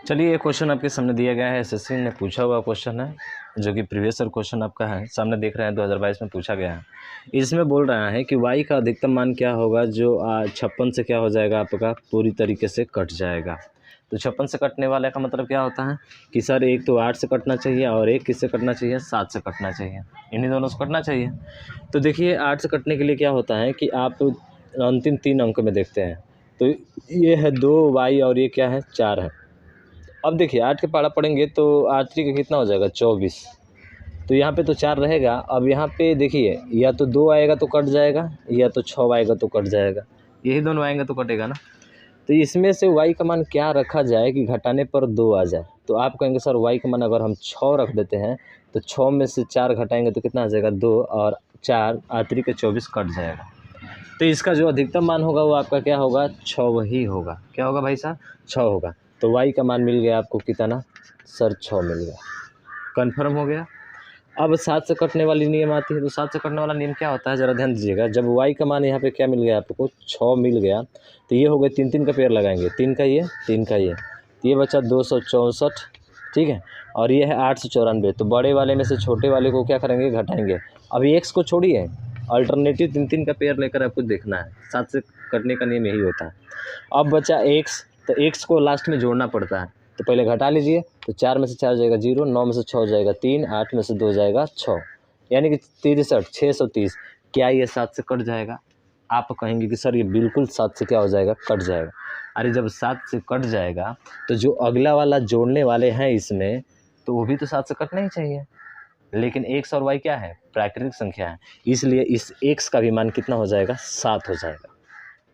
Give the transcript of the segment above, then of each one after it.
चलिए ये क्वेश्चन आपके सामने दिया गया है, एसएससी ने पूछा हुआ क्वेश्चन है, जो कि प्रीवियस ईयर क्वेश्चन आपका है, सामने देख रहे हैं 2022 में पूछा गया है। इसमें बोल रहा है कि y का अधिकतम मान क्या होगा जो 56 से क्या हो जाएगा आपका पूरी तरीके से कट जाएगा। तो 56 से कटने वाले का मतलब क्या होता है कि सर एक तो 8 से कटना चाहिए और एक किससे कटना चाहिए, 7 से कटना चाहिए, इन्हीं दोनों से कटना चाहिए। तो देखिए 8 से कटने के लिए क्या होता है कि आप अंतिम 3 अंक में देखते हैं, तो ये है 2y और ये क्या है 4 है। अब देखिए 8 के पहाड़ा पड़ेंगे तो 8 3 का कितना हो जाएगा 24, तो यहाँ पे तो 4 रहेगा। अब यहाँ पे देखिए या तो 2 आएगा तो कट जाएगा या तो 6 आएगा तो कट जाएगा, यही दोनों आएंगे तो कटेगा ना। तो इसमें से y का मान क्या रखा जाए कि घटाने पर 2 आ जाए। तो आप कहेंगे सर y का मान अगर हम 6 रख देते हैं तो 6 में से 4 घटाएंगे तो कितना आ जाएगा 2 और 4 8 3 के 24 कट जाएगा। तो इसका जो अधिकतम मान होगा वो आपका क्या होगा 6 ही होगा। क्या होगा भाई साहब 6 होगा। तो y का मान मिल गया आपको कितना सर 6 मिल गया, कन्फर्म हो गया। अब 7 से कटने वाली नियम आती है, तो 7 से कटने वाला नियम क्या होता है ज़रा ध्यान दीजिएगा। जब y का मान यहाँ पे क्या मिल गया आपको 6 मिल गया, तो ये हो गए 3 3 का पेयर लगाएंगे, 3 का ये 3 का ये, तो ये बचा 264, ठीक है। और ये है 894, तो बड़े वाले में से छोटे वाले को क्या करेंगे घटाएंगे। अभी x को छोड़िए, अल्टरनेटिव 3 3 का पेयर लेकर आपको देखना है। 7 से कटने का नियम यही होता है। अब बचा x, तो x को लास्ट में जोड़ना पड़ता है, तो पहले घटा लीजिए। तो 4 में से 4 जाएगा 0, 9 में से 6 जाएगा 3, 8 में से 2 जाएगा 6, यानी कि 63 630। क्या ये 7 से कट जाएगा? आप कहेंगे कि सर ये बिल्कुल 7 से क्या हो जाएगा कट जाएगा। अरे जब 7 से कट जाएगा तो जो अगला वाला जोड़ने वाले हैं इसमें, तो वो भी तो 7 से कटना ही चाहिए। लेकिन x और y क्या है प्राकृतिक संख्या है, इसलिए इस x का भी मान कितना हो जाएगा 7 हो जाएगा।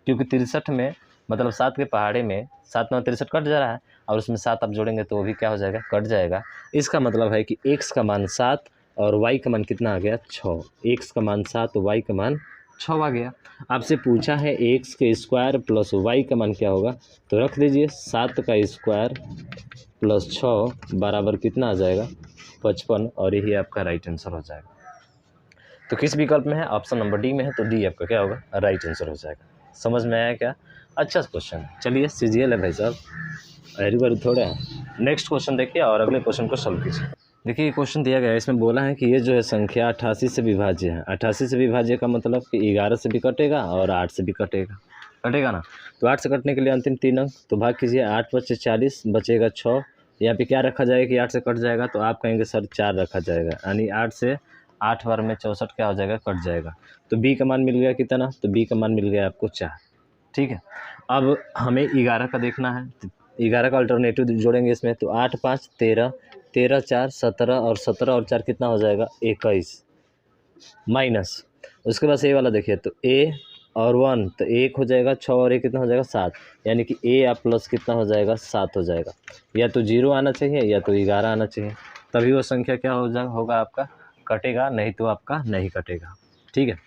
क्योंकि 63 में मतलब 7 के पहाड़े में 7 9 63 कट जा रहा है, और उसमें 7 आप जोड़ेंगे तो वो भी क्या हो जाएगा कट जाएगा। इसका मतलब है कि x का मान 7 और y का मान कितना आ गया 6। x का मान 7 तो y का मान 6 आ गया। आपसे पूछा है x के स्क्वायर प्लस y का मान क्या होगा, तो रख दीजिए 7 का स्क्वायर प्लस 6 बराबर कितना आ जाएगा 55, और यही आपका राइट आंसर हो जाएगा। तो किस विकल्प में है, ऑप्शन नंबर डी में है, तो डी आपका क्या होगा राइट आंसर हो जाएगा। समझ में आया क्या? अच्छा क्वेश्चन है। चलिए सीजीएल है भाई साहब, अरे बार थोड़ा है। नेक्स्ट क्वेश्चन देखिए और अगले क्वेश्चन को सॉल्व कीजिए। देखिए ये क्वेश्चन दिया गया है, इसमें बोला है कि ये जो है संख्या 88 से विभाज्य है। 88 से विभाज्य का मतलब कि 11 से भी कटेगा और 8 से भी कटेगा ना। तो 8 से कटने के लिए अंतिम 3 अंक, तो भाग कीजिए 8 बचे 40 बचेगा 6। यहाँ पे क्या रखा जाएगा कि 8 से कट जाएगा, तो आप कहेंगे सर 4 रखा जाएगा, यानी 8 से 8 बार में 64 क्या हो जाएगा कट जाएगा। तो बी का मान मिल गया कितना, तो बी का मान मिल गया आपको 4, ठीक है। अब हमें 11 का देखना है, 11 का अल्टरनेटिव जोड़ेंगे इसमें, तो 8 5 13, 13 4 17 और 17 और 4 कितना हो जाएगा 21 माइनस। उसके बाद ए वाला देखिए, तो ए और 1 तो 1 हो जाएगा, 6 और 1 कितना हो जाएगा 7, यानी कि ए या प्लस कितना हो जाएगा 7 हो जाएगा। या तो 0 आना चाहिए या तो 11 आना चाहिए, तभी वो संख्या क्या होगा आपका कटेगा, नहीं तो आपका नहीं कटेगा, ठीक है।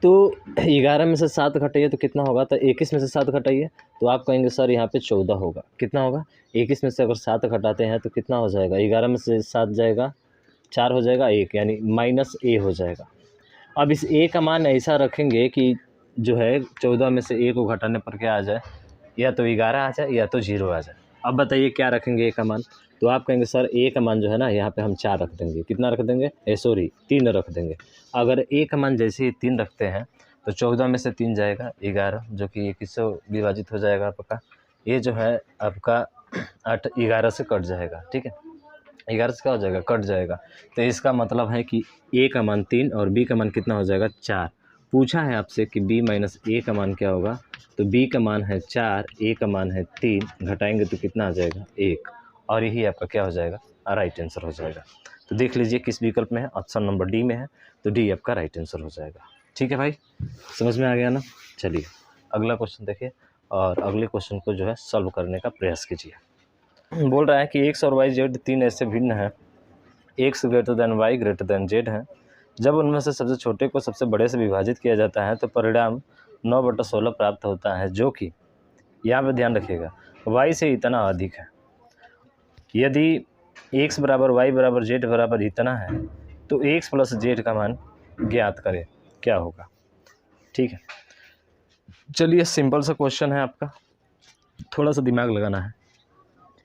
तो 11 में से 7 घटाइए तो कितना होगा, तो 21 में से 7 घटाइए तो आप कहेंगे सर यहाँ पे 14 होगा। कितना होगा 21 में से अगर 7 घटाते हैं तो कितना हो जाएगा, 11 में से 7 जाएगा 4 हो जाएगा 1, यानी माइनस ए हो जाएगा। अब इस ए का मान ऐसा रखेंगे कि जो है 14 में से ए को घटाने पर क्या आ जाए, या तो 11 आ जाए या तो 0 आ जाए। अब बताइए क्या रखेंगे ए का मान, तो आप कहेंगे सर ए का मान जो है ना यहाँ पे हम 4 रख देंगे। कितना रख देंगे, 3 रख देंगे। अगर ए का मान जैसे ही 3 रखते हैं तो 14 में से 3 जाएगा 11, जो कि 21 से विभाजित हो जाएगा आपका। ये जो है आपका 11 से कट जाएगा, ठीक है। 11 से क्या हो जाएगा कट जाएगा। तो इसका मतलब है कि ए का मान 3 और बी का मान कितना हो जाएगा 4। पूछा है आपसे कि b माइनस ए का मान क्या होगा, तो b का मान है 4, a का मान है 3, घटाएंगे तो कितना आ जाएगा 1, और यही आपका क्या हो जाएगा राइट आंसर हो जाएगा। तो देख लीजिए किस विकल्प में है, ऑप्शन नंबर डी में है, तो डी आपका राइट आंसर हो जाएगा। ठीक है भाई, समझ में आ गया ना। चलिए अगला क्वेश्चन देखिए और अगले क्वेश्चन को जो है सॉल्व करने का प्रयास कीजिए। बोल रहा है कि एक्स और वाई जेड 3 ऐसे भिन्न हैं, x greater than y greater than z हैं। जब उनमें से सबसे छोटे को सबसे बड़े से विभाजित किया जाता है तो परिणाम 9/16 प्राप्त होता है, जो कि यहाँ पे ध्यान रखिएगा y से इतना अधिक है। यदि x बराबर y बराबर z बराबर इतना है तो x प्लस z का मान ज्ञात करें, क्या होगा। ठीक है, चलिए सिंपल सा क्वेश्चन है आपका, थोड़ा सा दिमाग लगाना है।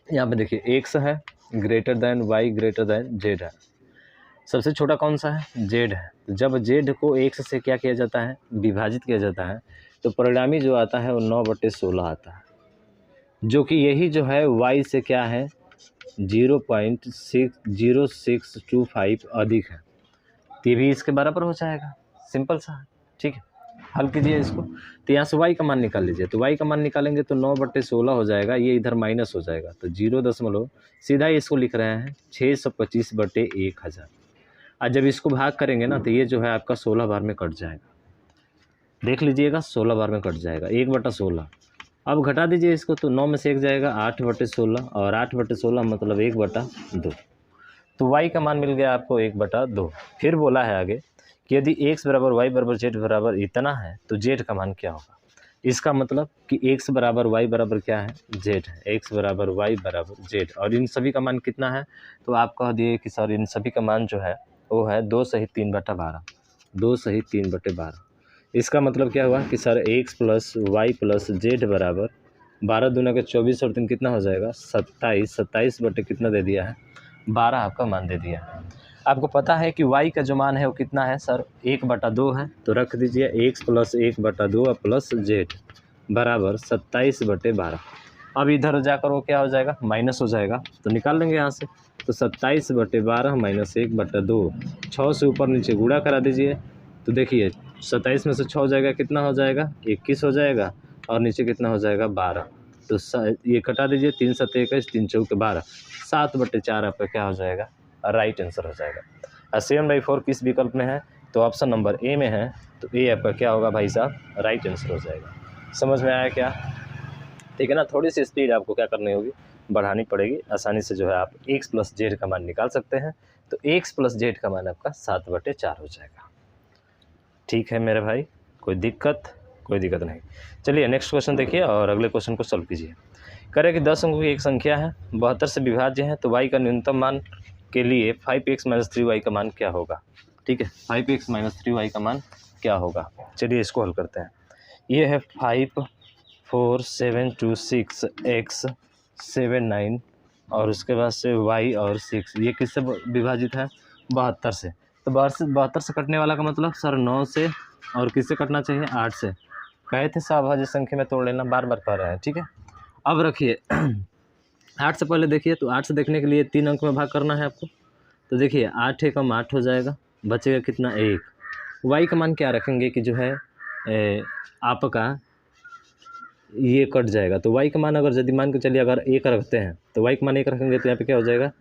यहाँ पे देखिए एक्स है greater than y greater than z है। सबसे छोटा कौन सा है? जेड है। तो जब जेड को एक्स से क्या किया जाता है? विभाजित किया जाता है, तो परिणामी जो आता है वो 9/16 आता है, जो कि यही जो है वाई से क्या है 0.0625 अधिक है। तो ये भी इसके बराबर हो जाएगा, सिंपल सा है। ठीक है, हल कीजिए इसको। तो यहाँ से y का मान निकाल लीजिए। तो y का मान निकालेंगे तो 9/16 हो जाएगा, ये इधर माइनस हो जाएगा, तो 0 सीधा ही इसको लिख रहे हैं 625/1000। और जब इसको भाग करेंगे ना तो ये जो है आपका 16 बार में कट जाएगा। देख लीजिएगा 16 बार में कट जाएगा, 1/16। अब घटा दीजिए इसको, तो 9 में से 1 जाएगा 8/16, और 8/16 मतलब 1/2। तो y का मान मिल गया आपको 1/2। फिर बोला है आगे कि यदि x बराबर y बराबर z बराबर इतना है तो z का मान क्या होगा। इसका मतलब कि x बराबर y बराबर क्या है? z है। x बराबर y बराबर z, और इन सभी का मान कितना है? तो आप कह दिए कि सर इन सभी का मान जो है वो है 2 सहित 3/12। 2 सहित 3/12। इसका मतलब क्या हुआ कि sir x plus y plus z बराबर 12 दूना के 24 और 3 कितना हो जाएगा? 27। 27 बटे कितना दे दिया है? 12 आपका मान दे दिया है। आपको पता है कि y का जो मान है वो कितना है सर? 1/2 है, तो रख दीजिए x प्लस 1/2 प्लस जेड बराबर 27/12। अब इधर जाकर वो क्या हो जाएगा? माइनस हो जाएगा, तो निकाल लेंगे यहाँ से। तो 27/12 माइनस 1/2, 6 से ऊपर नीचे गुणा करा दीजिए। तो देखिए 27 में से 6 हो जाएगा, कितना हो जाएगा? 21 हो जाएगा, और नीचे कितना हो जाएगा? 12। तो ये कटा दीजिए, 3 7 21, 3 4 12, 7/4 आपका क्या हो जाएगा? राइट आंसर हो जाएगा। 7/4 किस विकल्प में है? तो ऑप्शन नंबर ए में है, तो ए आपका क्या होगा भाई साहब? राइट आंसर हो जाएगा। समझ में आया क्या? ठीक है ना, थोड़ी सी स्पीड आपको क्या करनी होगी? बढ़ानी पड़ेगी। आसानी से जो है आप x प्लस जेड का मान निकाल सकते हैं। तो x प्लस जेड का मान आपका 7/4 हो जाएगा। ठीक है मेरे भाई, कोई दिक्कत नहीं। चलिए नेक्स्ट क्वेश्चन देखिए और अगले क्वेश्चन को सॉल्व कीजिए। कह रहे हैं कि 10 अंकों की एक संख्या है, 72 से विभाज्य है, तो y का न्यूनतम मान के लिए 5x - 3y का मान क्या होगा। ठीक है, 5x - 3y का मान क्या होगा। चलिए इसको हल करते हैं। ये है 5 4 7 2 6 x 7 9, और उसके बाद से y और 6, ये किससे विभाजित है? 72 से। तो 72 से कटने वाला का मतलब सर 9 से, और किससे कटना चाहिए? 8 से। कहे थे अभाज्य संख्या में तोड़ लेना, बार बार कह रहे हैं। ठीक है, अब रखिए 8 से पहले देखिए, तो 8 से देखने के लिए 3 अंक में भाग करना है आपको। तो देखिए 8 × 8 हो जाएगा, बचेगा कितना? 1। y का मान क्या रखेंगे कि जो है आपका ये कट जाएगा। तो y का मान अगर यदि मान के चलिए अगर 1 रखते हैं, तो y का मान 1 रखेंगे तो यहाँ पे क्या हो जाएगा?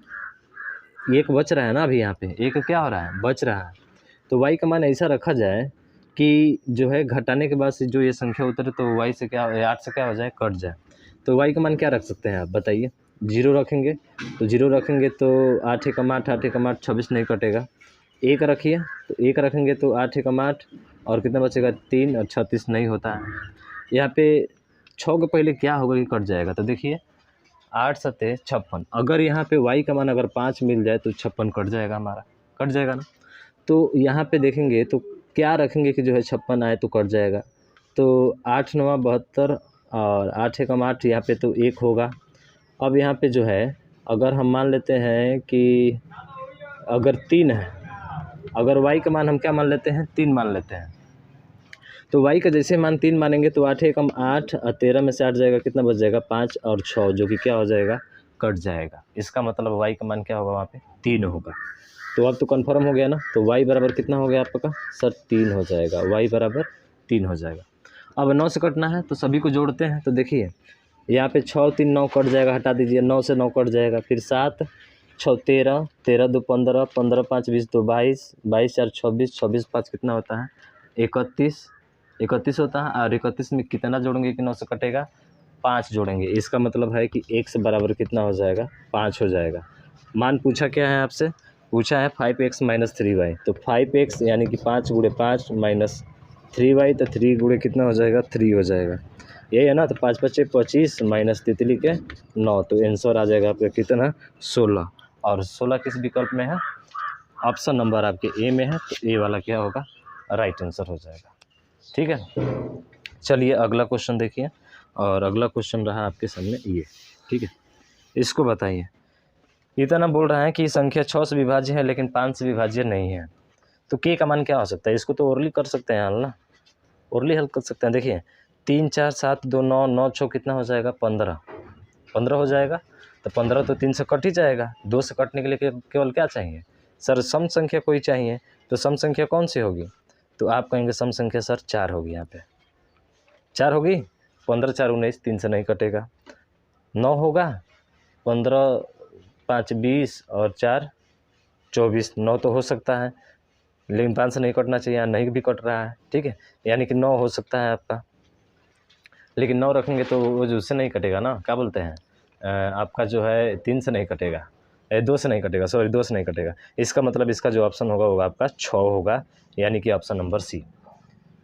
1 बच रहा है ना, अभी यहाँ पे 1 क्या हो रहा है? बच रहा है। तो y का मान ऐसा रखा जाए कि जो है घटाने के बाद से जो ये संख्या उतरे तो y से क्या 8 से क्या हो जाए? कट जाए। तो y का मान क्या रख सकते हैं आप बताइए? 0 रखेंगे, तो 0 रखेंगे तो 8 × 8 8 × 8 26 नहीं कटेगा। 1 रखिए, तो 1 रखेंगे तो 8 × 8 और कितना बचेगा? 3 और 36 नहीं होता है। यहाँ पे 6 के पहले क्या होगा कि कट जाएगा। तो देखिए 8 × 7 = 56। अगर यहाँ पे y का मान अगर 5 मिल जाए तो 56 कट जाएगा, हमारा कट जाएगा ना। तो यहाँ पे देखेंगे तो क्या रखेंगे कि जो है 56 आए तो कट जाएगा। तो 8 × 9 = 72, और 8 × 8 यहाँ पे तो 1 होगा। अब यहाँ पे जो है अगर हम मान लेते हैं कि अगर 3 है, अगर y का मान हम क्या मान लेते हैं? 3 मान लेते हैं। तो y का जैसे मान 3 मानेंगे तो 8 × 8 और 13 में से 8 जाएगा, कितना बच जाएगा? 5 और 6, जो कि क्या हो जाएगा? कट जाएगा। इसका मतलब y का मान क्या होगा? वहाँ पे 3 होगा। तो अब तो कन्फर्म हो गया ना। तो y बराबर कितना हो गया आपका? सर 3 हो जाएगा, y बराबर 3 हो जाएगा। अब 9 से कटना है तो सभी को जोड़ते हैं। तो देखिए यहाँ पे 6 3 9 कट जाएगा, हटा दीजिए, 9 से 9 कट जाएगा। फिर 7 6 13 13 2 15 15 5 20 2 22 22 4 26 26 5 कितना होता है? 31 होता है। और 31 में कितना जोड़ेंगे कि 9 से कटेगा? 5 जोड़ेंगे। इसका मतलब है कि x बराबर कितना हो जाएगा? 5 हो जाएगा। मान पूछा क्या है आपसे? पूछा है 5x - 3y। तो 5x यानी कि 5 × 5 माइनस 3y, तो 3 × कितना हो जाएगा? 3 हो जाएगा। यही है ना। तो 5 × 5 = 25 माइनस 3 के 9, तो आंसर आ जाएगा आपका कितना? 16। और 16 किस विकल्प में है? ऑप्शन नंबर आपके ए में है, तो ए वाला क्या होगा? राइट आंसर हो जाएगा। ठीक है, चलिए अगला क्वेश्चन देखिए। और अगला क्वेश्चन रहा आपके सामने ये। ठीक है, इसको बताइए। इतना बोल रहा है कि संख्या 6 से विभाज्य है लेकिन 5 से विभाज्य नहीं है, तो के का मान क्या हो सकता है? इसको तो ओरली कर सकते हैं हल ना, ओरली हल कर सकते हैं। देखिए 3 4 7 2 9 9 6 कितना हो जाएगा? 15 15 हो जाएगा। तो 15 तो 3 से कट ही जाएगा। 2 से कटने के लिए केवल क्या चाहिए सर? सम संख्या कोई चाहिए। तो सम संख्या कौन सी होगी? तो आप कहेंगे सम संख्या सर 4 होगी। यहाँ पे 4 होगी। 15 4 19, 3 से नहीं कटेगा। 9 होगा। 15 5 20 और 4 24। 9 तो हो सकता है लेकिन 5 से नहीं कटना चाहिए, यहाँ नहीं भी कट रहा है। ठीक है, यानी कि 9 हो सकता है आपका, लेकिन 9 रखेंगे तो वो जो उससे नहीं कटेगा ना, क्या बोलते हैं आपका जो है 3 से नहीं कटेगा, 2 से नहीं कटेगा, सॉरी 2 से नहीं कटेगा। इसका मतलब इसका जो ऑप्शन होगा वो आपका 6 होगा, यानी कि ऑप्शन नंबर सी।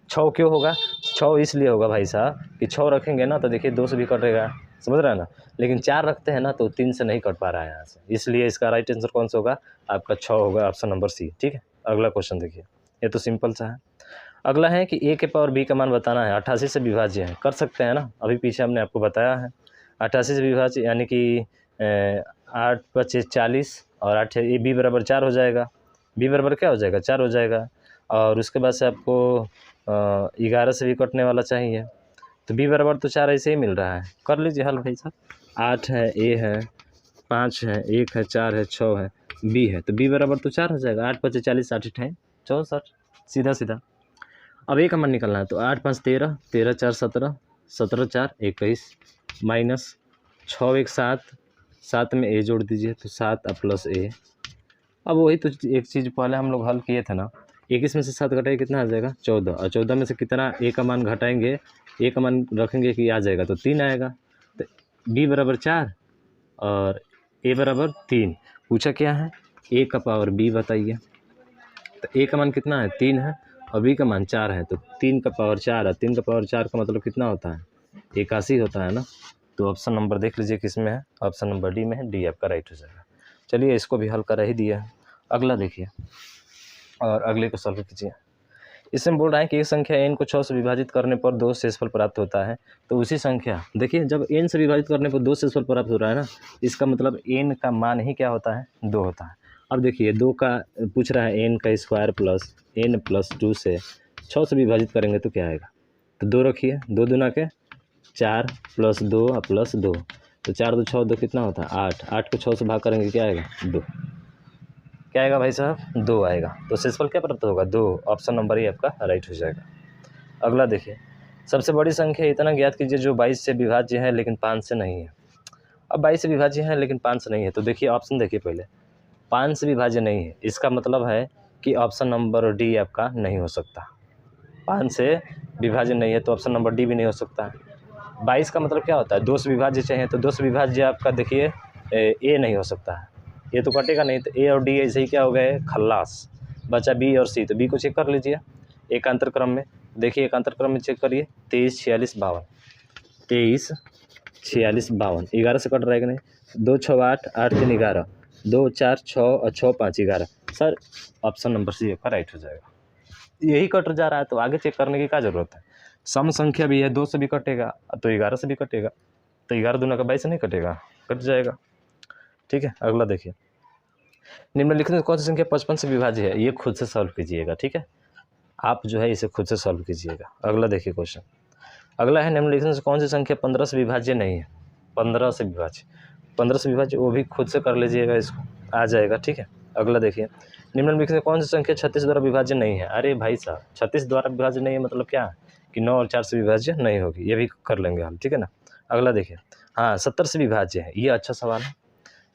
6 क्यों होगा? 6 इसलिए होगा भाई साहब कि 6 रखेंगे ना तो देखिए 2 से भी कटेगा, समझ रहे हैं ना, लेकिन 4 रखते हैं ना तो 3 से नहीं कट पा रहा है यहाँ से, इसलिए इसका राइट आंसर कौन सा होगा? आपका 6 होगा, ऑप्शन नंबर सी। ठीक है, अगला क्वेश्चन देखिए, ये तो सिंपल सा है। अगला है कि a के पावर b का मान बताना है, 88 से विभाज्य है। कर सकते हैं ना, अभी पीछे हमने आपको बताया है 88 से विभाज्य, यानी कि 8 25 40 और 8 ये b बराबर 4 हो जाएगा। b बराबर क्या हो जाएगा? 4 हो जाएगा। और उसके बाद से आपको 11 से भी कटने वाला चाहिए, तो b बराबर तो 4 ऐसे ही मिल रहा है। कर लीजिए हल भाई साहब। 8 है, a है, 5 है, 1 है, 4 है, 6 है, b है, तो b बराबर तो 4 हो जाएगा। 8 25 40 8 8 64, सीधा सीधा। अब a का मान निकलना है, तो 8 5 13, 13 4 17, 17 4 21, माइनस 6 1 7, 7 में a जोड़ दीजिए तो 7 प्लस a। अब वही तो एक चीज़ पहले हम लोग हल किए थे ना, 21 में से 7 घटाए कितना आ जाएगा? 14, और 14 में से कितना a का मान घटाएंगे, a का मान रखेंगे कि आ जाएगा तो 3 आएगा। तो b बराबर 4 और a बराबर 3। पूछा क्या है? a का पावर b बताइए। तो a का मान कितना है? 3 है, और b का मान 4 है, तो 3 का पावर 4 है। 3 का पावर 4 का मतलब कितना होता है? 81 होता है ना। तो ऑप्शन नंबर देख लीजिए किस में है, ऑप्शन नंबर डी में है। डी आपका राइट हो जाएगा। चलिए इसको भी हल कर ही दिया है। अगला देखिए और अगले को सॉल्व कीजिए। इसमें बोल रहा है कि एक संख्या n को 6 से विभाजित करने पर 2 शेषफल प्राप्त होता है। तो उसी संख्या, देखिए जब n से विभाजित करने पर 2 शेषफल प्राप्त हो रहा है ना, इसका मतलब n का मान ही क्या होता है? 2 होता है। अब देखिए 2 का पूछ रहा है, n का स्क्वायर प्लस n प्लस 2 से 6 से विभाजित करेंगे तो क्या आएगा? तो 2 रखिए, 2 दूना के 4 प्लस 2 प्लस 2, तो 4 2 6 2 कितना होता है? 8। 8 को 6 से भाग करेंगे क्या आएगा? 2। क्या आएगा भाई साहब? 2 आएगा। तो शेषफल क्या प्राप्त होगा? 2। ऑप्शन नंबर ही आपका राइट हो जाएगा। अगला देखिए, सबसे बड़ी संख्या इतना ज्ञात कीजिए जो 22 से विभाज्य है लेकिन 5 से नहीं है। अब 22 से विभाज्य है लेकिन 5 से नहीं है, तो देखिए ऑप्शन देखिए पहले, 5 से विभाज्य नहीं है, इसका मतलब है कि ऑप्शन नंबर डी आपका नहीं हो सकता। 5 से विभाज्य नहीं है तो ऑप्शन नंबर डी भी नहीं हो सकता है। 22 का मतलब क्या होता है? 2 से विभाज्य चाहिए, तो 2 से विभाज्य आपका देखिए ए नहीं हो सकता है, ये तो कटेगा नहीं, तो ए और डी ऐसे ही क्या हो गए? खल्लास। बचा बी और सी, तो बी को चेक कर लीजिए एकांतर क्रम में। देखिए एकांतर क्रम में चेक करिए, 23 46 52, 23 46 52, 11 से कट रहा है कि नहीं? 2 6 8, 8 3 11, 2 4 6 और 6 5 11। सर ऑप्शन नंबर सी आपका राइट हो जाएगा। यही कट जा रहा है तो आगे चेक करने की क्या ज़रूरत है? सम संख्या भी है, 2 से भी कटेगा तो 11 से भी कटेगा, तो 11 दूना का 22 से नहीं कटेगा, कट जाएगा। ठीक है, अगला देखिए, निम्नलिखित में कौन सी संख्या 55 से विभाज्य है? ये खुद से सॉल्व कीजिएगा। ठीक है, आप जो है इसे खुद से सॉल्व कीजिएगा। अगला देखिए क्वेश्चन, अगला है निम्नलिखित में कौन सी संख्या 15 से विभाज्य नहीं है? 15 से विभाज्य, 15 से विभाज्य वो भी खुद से कर लीजिएगा, इसको आ जाएगा। ठीक है, अगला देखिए, निम्नलिखित में कौन सी संख्या 36 द्वारा विभाज्य नहीं है? अरे भाई साहब 36 द्वारा विभाज्य नहीं है मतलब क्या कि 9 और 4 से विभाज्य नहीं होगी, ये भी कर लेंगे हम। ठीक है ना, अगला देखिए, हाँ 70 से विभाज्य है, ये अच्छा सवाल है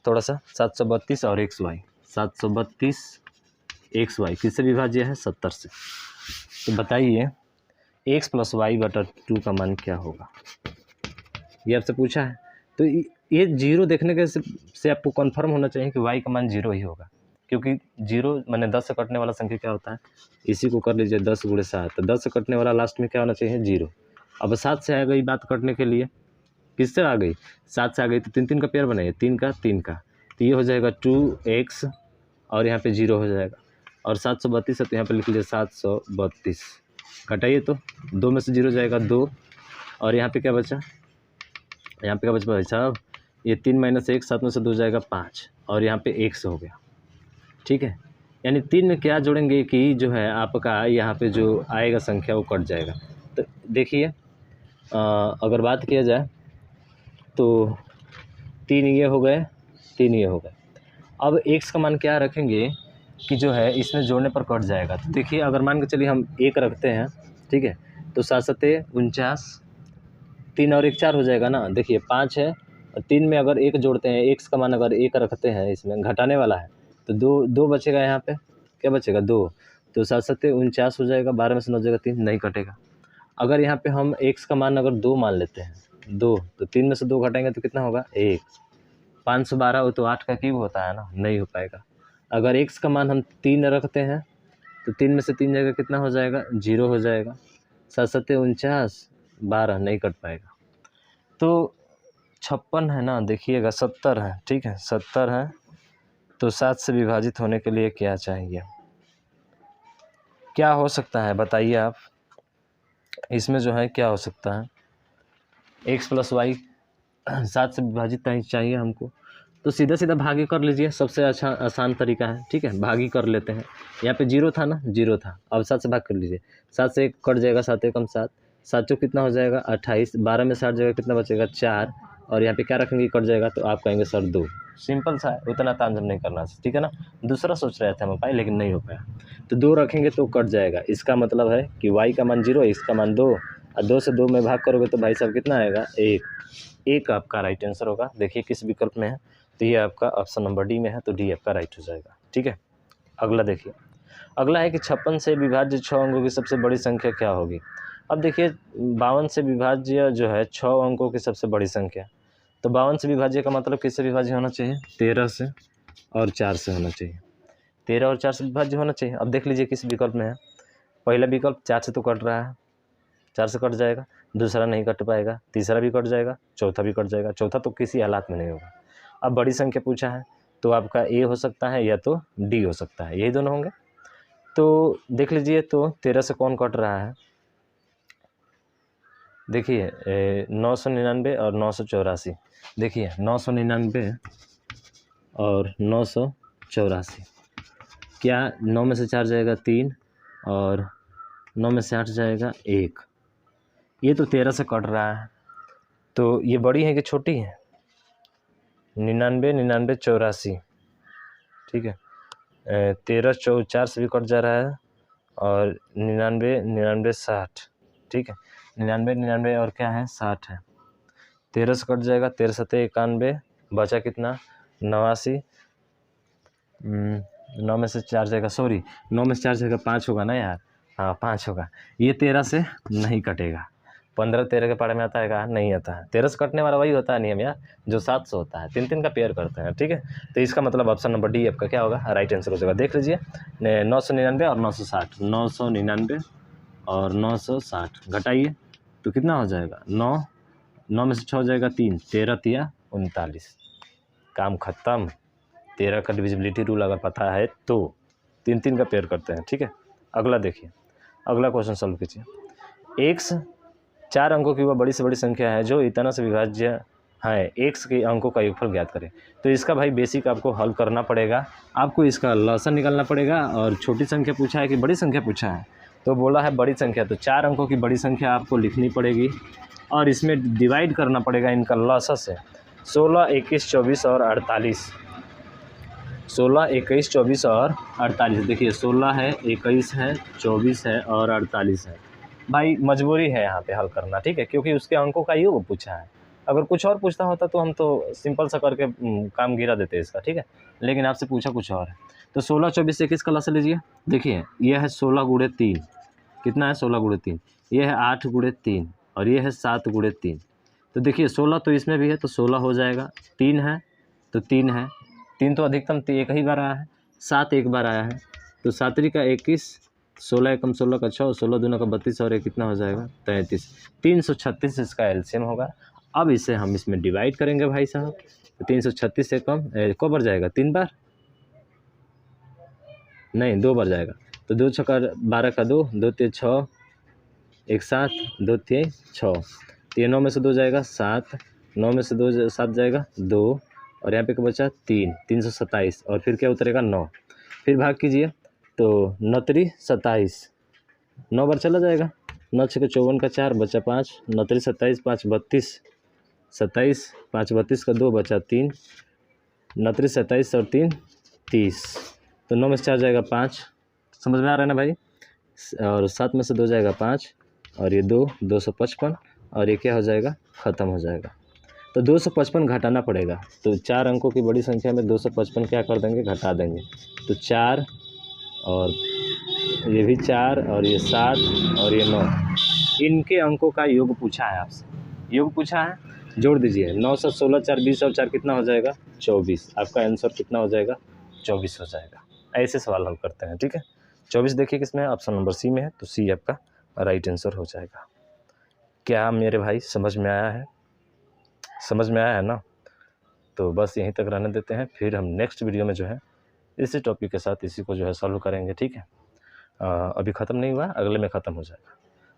थोड़ा सा। 732 और XY, 732 XY किससे विभाज्य है? 70 से। तो बताइए x + y/2 का मान क्या होगा? ये आपसे पूछा है, तो ये जीरो देखने के से आपको कन्फर्म होना चाहिए कि y का मान 0 ही होगा, क्योंकि 0 माने 10 से कटने वाला संख्या क्या होता है? इसी को कर लीजिए 10 × 7, तो 10 से कटने वाला लास्ट में क्या होना चाहिए? 0। अब 7 से आ गई बात कटने के लिए, किससे आ गई? 7 से आ गई तो 3 3 का पेयर बनाइए, 3 का 3 का, तो ये हो जाएगा 2x और यहाँ पे 0 हो जाएगा, और 732 है तो यहाँ पे लिख लीजिए 732। घटाइए तो 2 में से 0 जाएगा 2, और यहाँ पे क्या बचा? यहाँ पे क्या बचा भाई साहब? ये 3 माइनस 1, 7 में से 2 जाएगा 5 और यहाँ पे 1 से हो गया, ठीक है। यानी 3 में क्या जोड़ेंगे कि जो है आपका यहाँ पे जो आएगा संख्या वो कट जाएगा। तो देखिए अगर बात किया जाए तो 3 ये हो गए, 3 ये हो गए। अब x का मान क्या रखेंगे कि जो है इसमें जोड़ने पर कट जाएगा। तो देखिए अगर मान के चलिए हम 1 रखते हैं, ठीक है, तो 7 सत्ते 49, 3 और 1 4 हो जाएगा ना। देखिए 5 है और 3 में अगर 1 जोड़ते हैं, x का मान अगर 1 रखते हैं, इसमें घटाने वाला है तो 2 बचेगा, यहाँ पे क्या बचेगा 2, तो 7 सत्ते 49 हो जाएगा, 12 में से 9 जाएगा 3, नहीं कटेगा। अगर यहाँ पे हम x का मान अगर 2 मान लेते हैं, 2, तो 3 में से 2 घटाएंगे तो कितना होगा 1, 512 हो तो 8 का क्यूब होता है ना, नहीं हो पाएगा। अगर x का मान हम 3 रखते हैं तो 3 में से 3 जाएगा कितना हो जाएगा 0 हो जाएगा, 7 सत्ते 49, 12 नहीं कट पाएगा। तो 56 है ना, देखिएगा 70 है, ठीक है 70 है, तो 7 से विभाजित होने के लिए क्या चाहिए, क्या हो सकता है बताइए आप। इसमें जो है क्या हो सकता है, x प्लस वाई 7 से विभाजित चाहिए हमको, तो सीधा सीधा भागी कर लीजिए, सबसे अच्छा आसान तरीका है, ठीक है। भागी कर लेते हैं, यहाँ पे 0 था ना, 0 था, अब 7 से भाग कर लीजिए, 7 से 1 कट जाएगा, 7 एकम 7, 7 चौक कितना हो जाएगा 28, 12 में 60 जाएगा कितना बचेगा 4, और यहाँ पे क्या रखेंगे कट जाएगा, तो आप कहेंगे सर 2। सिंपल सा है, उतना तामझाम नहीं करना, ठीक है ना। दूसरा सोच रहे थे हम उपाय, लेकिन नहीं हो पाया, तो 2 रखेंगे तो कट जाएगा। इसका मतलब है कि y का मान 0, x का मान 2, और 2 से 2 में भाग करोगे तो भाई साहब कितना आएगा 1 आपका राइट आंसर होगा। देखिए किस विकल्प में है, तो ये आपका ऑप्शन नंबर डी में है, तो डी आपका राइट हो जाएगा, ठीक है। अगला देखिए, अगला है कि 56 से विभाज्य 6 अंकों की सबसे बड़ी संख्या क्या होगी। अब देखिए 52 से विभाज्य जो है 6 अंकों की सबसे बड़ी संख्या, तो 52 से विभाज्य का मतलब किससे विभाज्य होना चाहिए, 13 से और 4 से होना चाहिए, 13 और 4 से विभाज्य होना चाहिए। अब देख लीजिए किस विकल्प में है, पहला विकल्प 4 से तो कट रहा है, 4 से कट जाएगा, दूसरा नहीं कट पाएगा, तीसरा भी कट जाएगा, चौथा भी कट जाएगा, चौथा तो किसी हालात में नहीं होगा। अब बड़ी संख्या पूछा है तो आपका ए हो सकता है या तो डी हो सकता है, यही दोनों होंगे। तो देख लीजिए, तो 13 से कौन कट रहा है, देखिए 999 और 984, देखिए 999 और 984, क्या 9 में से 4 जाएगा 3 और 9 में से 8 जाएगा 1, ये तो 13 से कट रहा है, तो ये बड़ी है कि छोटी है, 99 99 84, ठीक है, 13 4 से भी कट जा रहा है, और 99 99 60, ठीक है, 99 99 और क्या है 60 है, 13 से कट जाएगा, 13 सत्ते 91, बचा कितना 89, 9 में से 4 जाएगा, सॉरी 9 में से 4 जाएगा 5 होगा ना यार, हाँ 5 होगा, ये 13 से नहीं कटेगा। 15 13 के पारे में आता है, कहा नहीं आता है, 13 से कटने वाला वही होता है नियम यार जो 7 से होता है, 3 3 का पेयर करते हैं, ठीक है। तो इसका मतलब ऑप्शन नंबर डी आपका क्या होगा, राइट आंसर हो जाएगा। देख लीजिए 999 और 960, 999 और 960 घटाइए तो कितना हो जाएगा 9 में से 6 हो जाएगा 3, 13 तिया 39, काम खत्म। 13 का डिविजिबिलिटी रूल अगर पता है तो 3 3 का पेयर करते हैं, ठीक है। अगला देखिए, अगला क्वेश्चन सॉल्व कीजिए। x 4 अंकों की वह बड़ी से बड़ी संख्या है जो इतना से विभाज्य है, x के अंकों का योगफल ज्ञात करें। तो इसका भाई बेसिक आपको हल करना पड़ेगा, आपको इसका लॉसन निकालना पड़ेगा, और छोटी संख्या पूछा है कि बड़ी संख्या पूछा है, तो बोला है बड़ी संख्या, तो 4 अंकों की बड़ी संख्या आपको लिखनी पड़ेगी और इसमें डिवाइड करना पड़ेगा इनका लॉसा से, 16 21 24 और 48, 16 21 24 और 48। देखिए 16 है, 21 है, 24 है और 48 है। भाई मजबूरी है यहाँ पे हल करना, ठीक है, क्योंकि उसके अंकों का योग पूछा है। अगर कुछ और पूछता होता तो हम तो सिंपल सा करके काम गिरा देते इसका, ठीक है, लेकिन आपसे पूछा कुछ और है। तो 16 24 21 का लॉसा लीजिए। देखिए यह है 16 गुणे 3, कितना है 16 गुणे 3, यह है 8 गुणे 3 और ये है 7 गुणे 3। तो देखिए 16 तो इसमें भी है तो 16 हो जाएगा, 3 है तो 3 है, 3 तो अधिकतम एक ही बार आया है, 7 एक बार आया है, तो 7 का 21, 16 एकम 16 का 6, 16 दूना का 32 और एक कितना हो जाएगा 33, 336 इसका एलसीएम होगा। अब इसे हम इसमें डिवाइड करेंगे भाई साहब, तो 336 से कम को बार जाएगा, 3 बार नहीं 2 बार जाएगा, तो 2 छक्का 12 का 2, 2 3 6, 1 7, 2 3 6, 9 में से 2 जाएगा 7, 9 में से 2 7 जाएगा 2, और यहाँ पे क्या बचा 3, 327, और फिर क्या उतरेगा 9। फिर भाग कीजिए तो 9 3 27, 9 बार चला जाएगा, 9 6 54 का 4 बचा 5, 9 3 27, 5 32, 27, 5 32 का 2 बचा 3, 9 3 27 और 3 30, तो 9 में से 4 जाएगा 5, समझ में आ रहा है ना भाई। और 7 में से 2 जाएगा 5, और ये 2 255, और ये क्या हो जाएगा, ख़त्म हो जाएगा। तो 255 घटाना पड़ेगा, तो 4 अंकों की बड़ी संख्या में 255 क्या कर देंगे, घटा देंगे। तो 4 और ये भी 4 और ये 7 और ये 9, इनके अंकों का योग पूछा है आपसे, योग पूछा है, जोड़ दीजिए। 9 7 16 4 20 और 4 कितना हो जाएगा, 24। आपका आंसर कितना हो जाएगा, 24 हो जाएगा। ऐसे सवाल हल करते हैं, ठीक है। 24 देखिए किसमें है, ऑप्शन नंबर सी में है, तो सी आपका राइट आंसर हो जाएगा। क्या मेरे भाई समझ में आया है, समझ में आया है ना। तो बस यहीं तक रहने देते हैं, फिर हम नेक्स्ट वीडियो में जो है इसी टॉपिक के साथ इसी को जो है सॉल्व करेंगे, ठीक है। अभी ख़त्म नहीं हुआ, अगले में ख़त्म हो जाएगा।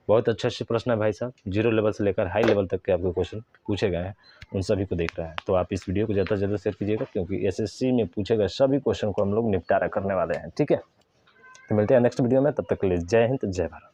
बहुत अच्छे अच्छे प्रश्न है भाई साहब, 0 लेवल से लेकर हाई लेवल तक के आपको क्वेश्चन पूछे गए हैं, उन सभी को देख रहे हैं। तो आप इस वीडियो को ज़्यादा से ज़्यादा शेयर कीजिएगा, क्योंकि SSC में पूछे गए सभी क्वेश्चन को हम लोग निपटारा करने वाले हैं, ठीक है। तो मिलते हैं नेक्स्ट वीडियो में, तब तक के लिए जय हिंद जय भारत।